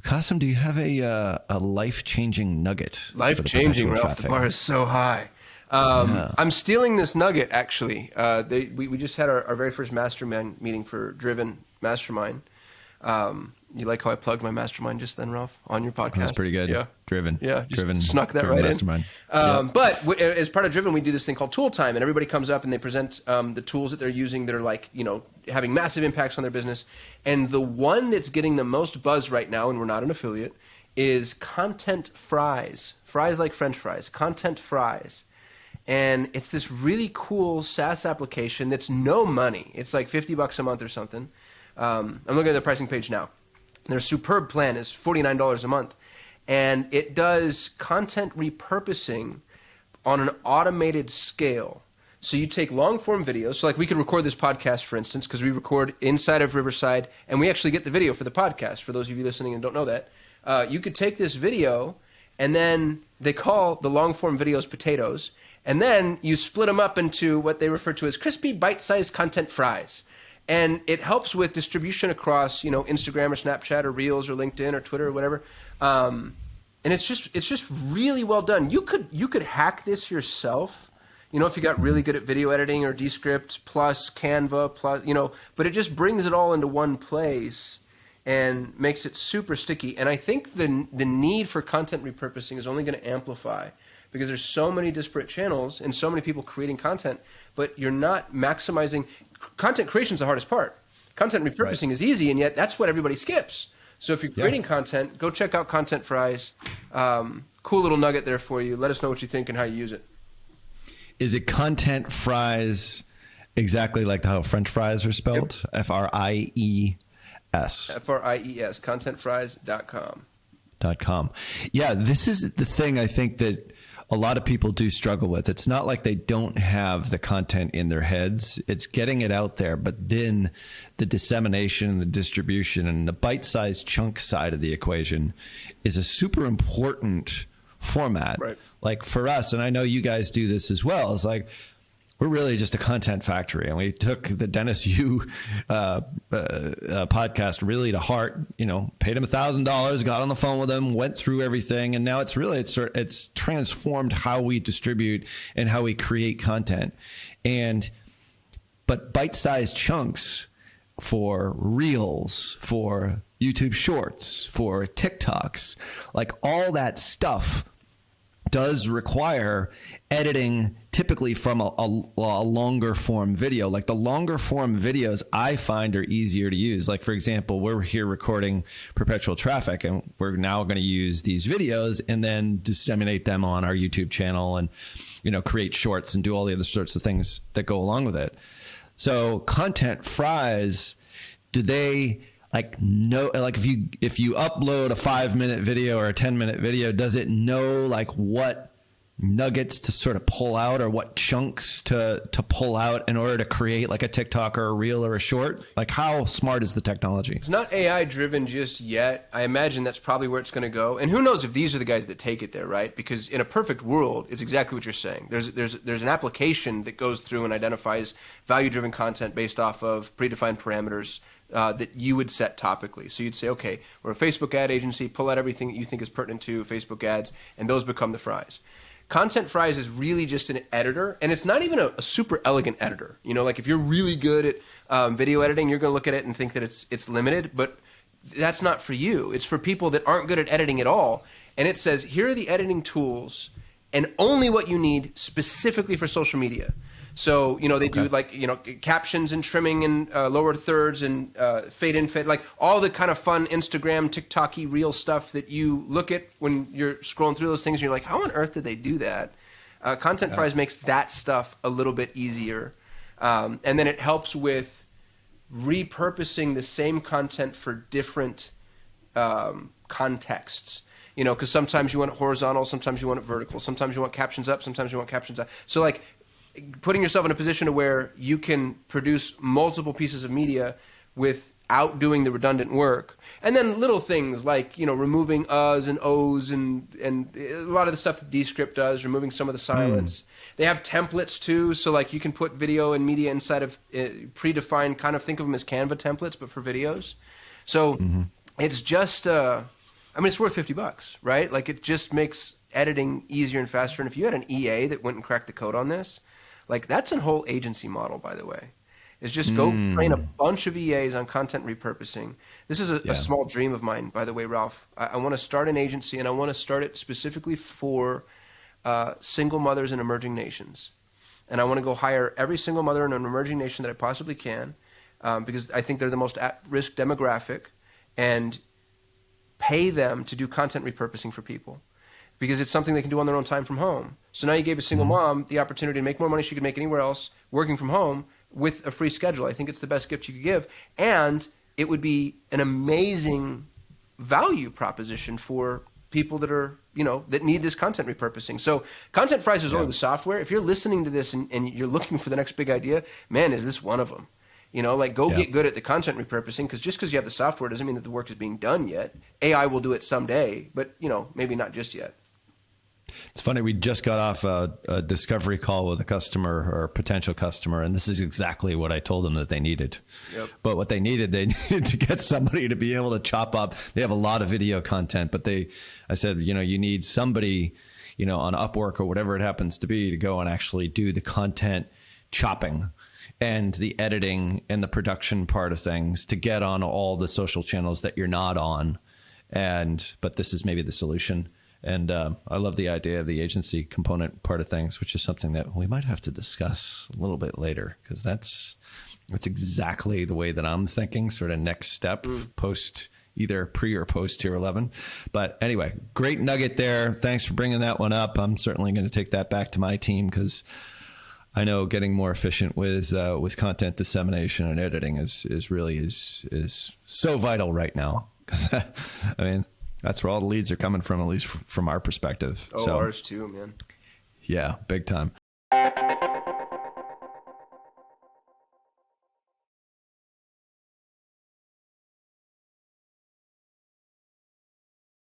Kasim, do you have a life-changing nugget? Life-changing, Ralph. The bar is so high. I'm stealing this nugget, actually. We just had our very first mastermind meeting for Driven Mastermind. You like how I plugged my mastermind just then, Ralph, on your podcast? That's pretty good. Yeah. Driven. Yeah, just Driven, snuck that Driven right mastermind. in. But as part of Driven, we do this thing called Tool Time, and everybody comes up and they present the tools that they're using that are like, having massive impacts on their business. And the one that's getting the most buzz right now, and we're not an affiliate, is Content Fries. Fries like French fries. Content Fries. And it's this really cool SaaS application that's no money. It's like $50 a month or something. I'm looking at the pricing page now. Their superb plan is $49 a month. And it does content repurposing on an automated scale. So you take long-form videos. So like we could record this podcast, for instance, because we record inside of Riverside, and we actually get the video for the podcast, for those of you listening and don't know that. You could take this video, and then they call the long-form videos potatoes, and then you split them up into what they refer to as crispy, bite-sized content fries. And it helps with distribution across, Instagram or Snapchat or Reels or LinkedIn or Twitter or whatever. And it's just really well done. You could hack this yourself, if you got really good at video editing or Descript plus Canva plus, but it just brings it all into one place and makes it super sticky. And I think the need for content repurposing is only going to amplify because there's so many disparate channels and so many people creating content, but you're not maximizing. Content creation is the hardest part. Content repurposing is easy, and yet that's what everybody skips. So if you're creating content, go check out Content Fries. Cool little nugget there for you. Let us know what you think and how you use it. Is it Content Fries exactly like how French fries are spelled? Yep. F-R-I-E-S. F-R-I-E-S. ContentFries.com. Yeah, this is the thing I think that a lot of people do struggle with. It's not like they don't have the content in their heads. It's getting it out there, but then the dissemination and the distribution and the bite-sized chunk side of the equation is a super important format. Right. Like for us, and I know you guys do this as well, it's like we're really just a content factory, and we took the Dennis Yu podcast really to heart. Paid him $1,000, got on the phone with him, went through everything, and now it's transformed how we distribute and how we create content. But bite-sized chunks for Reels, for YouTube Shorts, for TikToks, like all that stuff does require editing typically from a longer form video. Like the longer form videos I find are easier to use. Like for example, we're here recording Perpetual Traffic, and we're now going to use these videos and then disseminate them on our YouTube channel and, create shorts and do all the other sorts of things that go along with it. So Content Fries, do they know, like if you upload a 5-minute video or a 10-minute video, does it know like what nuggets to sort of pull out or what chunks to pull out in order to create like a TikTok or a reel or a short? Like how smart is the technology? It's not AI driven just yet. I imagine that's probably where it's going to go. And who knows if these are the guys that take it there, right? Because in a perfect world, it's exactly what you're saying. There's an application that goes through and identifies value driven content based off of predefined parameters that you would set topically. So you'd say, okay, we're a Facebook ad agency, pull out everything that you think is pertinent to Facebook ads, and those become the fries. Content Fries is really just an editor, and it's not even a super elegant editor. Like if you're really good at video editing, you're going to look at it and think that it's limited, but that's not for you. It's for people that aren't good at editing at all. And it says, here are the editing tools and only what you need specifically for social media. So, they do like, captions and trimming and lower thirds and fade in, fade, like all the kind of fun Instagram, TikTok-y real stuff that you look at when you're scrolling through those things and you're like, how on earth did they do that? Content Fries makes that stuff a little bit easier. And then it helps with repurposing the same content for different contexts. Because sometimes you want it horizontal, sometimes you want it vertical, sometimes you want captions up, sometimes you want captions down. So like, putting yourself in a position to where you can produce multiple pieces of media with outdoing the redundant work. And then little things like, removing uhs and ohs and a lot of the stuff that Descript does, removing some of the silence. They have templates too, so like you can put video and media inside of predefined, kind of think of them as Canva templates, but for videos. So it's just, it's worth $50, right? Like it just makes editing easier and faster. And if you had an EA that went and cracked the code on this, like that's a whole agency model, by the way. Is just go train a bunch of EAs on content repurposing. This is a small dream of mine, by the way, Ralph. I want to start an agency, and I want to start it specifically for single mothers in emerging nations. And I want to go hire every single mother in an emerging nation that I possibly can, because I think they're the most at-risk demographic, and pay them to do content repurposing for people, because it's something they can do on their own time from home. So now you gave a single mom the opportunity to make more money she could make anywhere else, working from home, with a free schedule. I think it's the best gift you could give. And it would be an amazing value proposition for people that are, that need this content repurposing. So Content Fries is only the software. If you're listening to this and you're looking for the next big idea, man, is this one of them? Get good at the content repurposing, because just because you have the software doesn't mean that the work is being done yet. AI will do it someday, but, maybe not just yet. It's funny. We just got off a discovery call with a customer or a potential customer, and this is exactly what I told them that they needed. Yep. But what they needed to get somebody to be able to chop up. They have a lot of video content, but I said, you need somebody, on Upwork or whatever it happens to be, to go and actually do the content chopping and the editing and the production part of things to get on all the social channels that you're not on. But this is maybe the solution. And I love the idea of the agency component part of things, which is something that we might have to discuss a little bit later, because that's exactly the way that I'm thinking, sort of next step post, either pre or post tier 11. But anyway, great nugget there. Thanks for bringing that one up. I'm certainly going to take that back to my team, because I know getting more efficient with content dissemination and editing is really so vital right now. Because that's where all the leads are coming from, at least from our perspective. Oh, so, ours too, man. Yeah, big time.